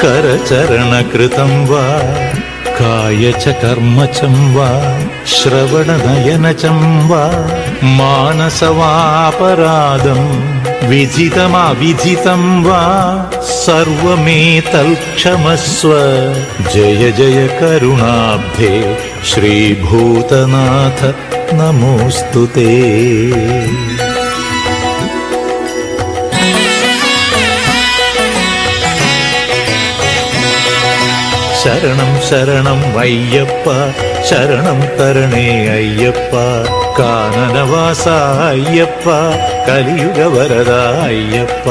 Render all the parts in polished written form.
करचरणकृतं वा काय च कर्म चं वा श्रवणनयनचं वा मानसवापराधं विजितमविजितं वा सर्वमेतत्क्षमस्व जय जय करुणाब्धे श्रीभूतनाथ नमोऽस्तु ते। ശരണം ശരണം അയ്യപ്പ ശരണം തരണേ അയ്യപ്പ കാനനവാസ അയ്യപ്പ കലിയുഗ വരദ അയ്യപ്പ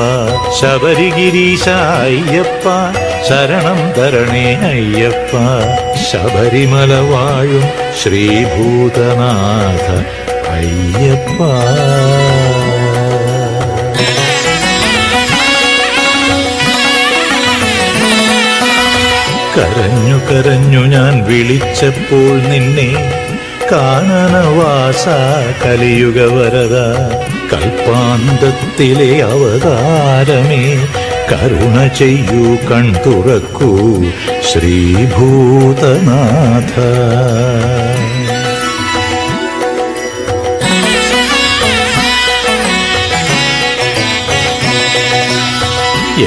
ശബരിഗിരീശ അയ്യപ്പ ശരണം തരണേ അയ്യപ്പ ശബരിമല വാഴും ശ്രീഭൂതനാഥ അയ്യപ്പ। കരഞ്ഞു കരഞ്ഞു ഞാൻ വിളിച്ചപ്പോൾ നിന്നെ കാനനവാസ കലിയുഗ വരദ കൽപ്പാന്തത്തിലെ അവതാരമേ കരുണ ചെയ്യൂ കൺ തുറക്കൂ ശ്രീഭൂതനാഥ।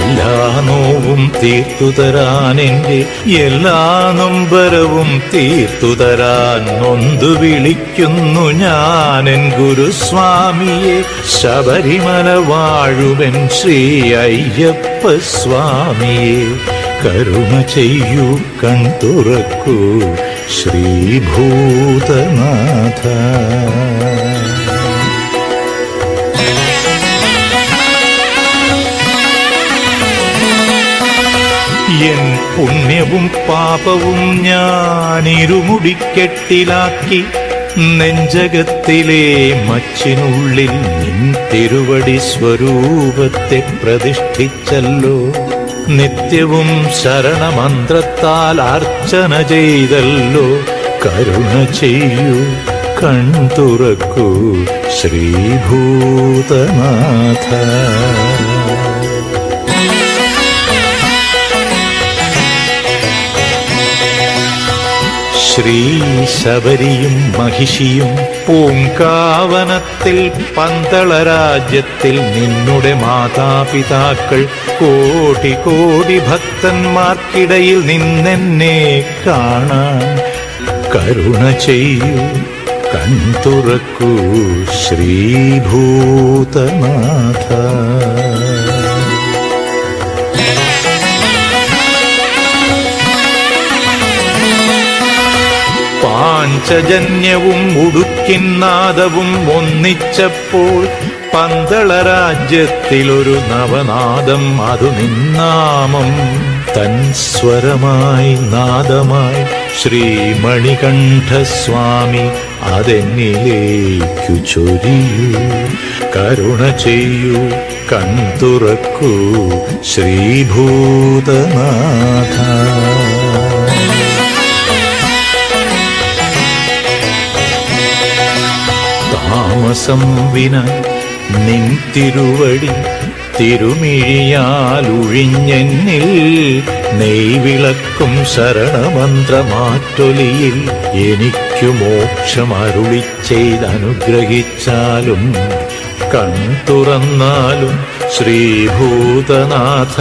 എല്ലാ നോവും തീർത്തുതരാൻ എൻ്റെ എല്ലാ നൊമ്പരവും തീർത്തുതരാൻ നൊന്തു വിളിക്കുന്നു ഞാൻ എൻ ഗുരുസ്വാമിയെ ശബരിമല വാഴുവൻ ശ്രീ അയ്യപ്പ സ്വാമിയെ കരുണ ചെയ്യൂ കൺ തുറക്കൂ ശ്രീഭൂതനാഥ। എൻ പുണ്യവും പാപവും ഞാൻ ഇരുമുടിക്കെട്ടിലാക്കി നെഞ്ചകത്തിലെ മച്ചിനുള്ളിൽ നിൻ തിരുവടി സ്വരൂപത്തെ പ്രതിഷ്ഠിച്ചല്ലോ നിത്യവും ശരണമന്ത്രത്താൽ അർച്ചന ചെയ്തല്ലോ കരുണ ചെയ്യൂ കൺ തുറക്കൂ ശ്രീഭൂതനാഥ। ശ്രീ ശബരിയും മഹിഷിയും പൂങ്കാവനത്തിൽ പന്തള രാജ്യത്തിൽ നിന്നുടെ മാതാപിതാക്കൾ കോടി കോടി ഭക്തന്മാർക്കിടയിൽ നിന്നെന്നെ കാണാൻ കരുണ ചെയ്യൂ കൺ തുറക്കൂ ശ്രീഭൂതനാഥ। പാഞ്ചജന്യവും ഉടുക്കിന്നാദവും ഒന്നിച്ചപ്പോൾ പന്തള രാജ്യത്തിലൊരു നവനാദം അതു നിന്നാമം തൻ സ്വരമായി നാദമായി ശ്രീമണികണ്ഠസ്വാമി അതെന്നിലേക്കു ചൊരിയൂ കരുണ ചെയ്യൂ കൺ തുറക്കൂ ശ്രീഭൂതനാഥ। താമസം വിന നിൻ തിരുവടി തിരുമിഴിയാലൊഴിഞ്ഞെന്നിൽ നെയ്വിളക്കും ശരണമന്ത്രമാറ്റൊലിയിൽ എനിക്കു മോക്ഷമരുളി ചെയ്തനുഗ്രഹിച്ചാലും കൺ തുറന്നാലും ശ്രീഭൂതനാഥ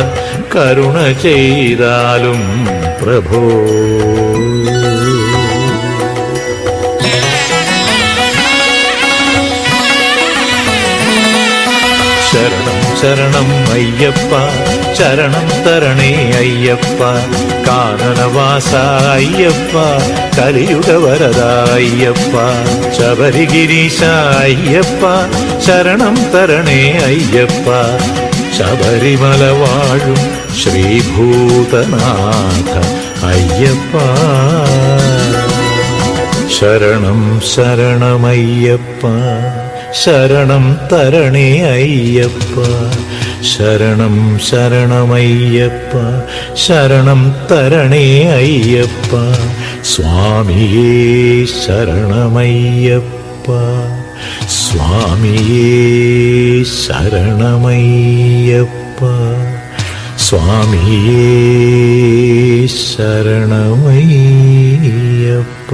കരുണ ചെയ്താലും പ്രഭോ। ശരണം ശരണം അയ്യപ്പ ശരണം തരണേ അയ്യപ്പ കാനനവാസ അയ്യപ്പ കലിയുഗ വരദ അയ്യപ്പ ശബരിഗിരീശ അയ്യപ്പ ശരണം തരണേ അയ്യപ്പ ശബരിമല വാഴും ശ്രീഭൂതനാഥ അയ്യപ്പ ശരണം ശരണമയ്യപ്പ ശരണം തരണേ അയ്യപ്പ ശരണം ശരണമയ്യപ്പ ശരണം തരണേ അയ്യപ്പ സ്വാമിയേ ശരണമയ്യപ്പ സ്വാമിയേ ശരണമയ്യപ്പ സ്വാമിയേ ശരണമയ്യപ്പ.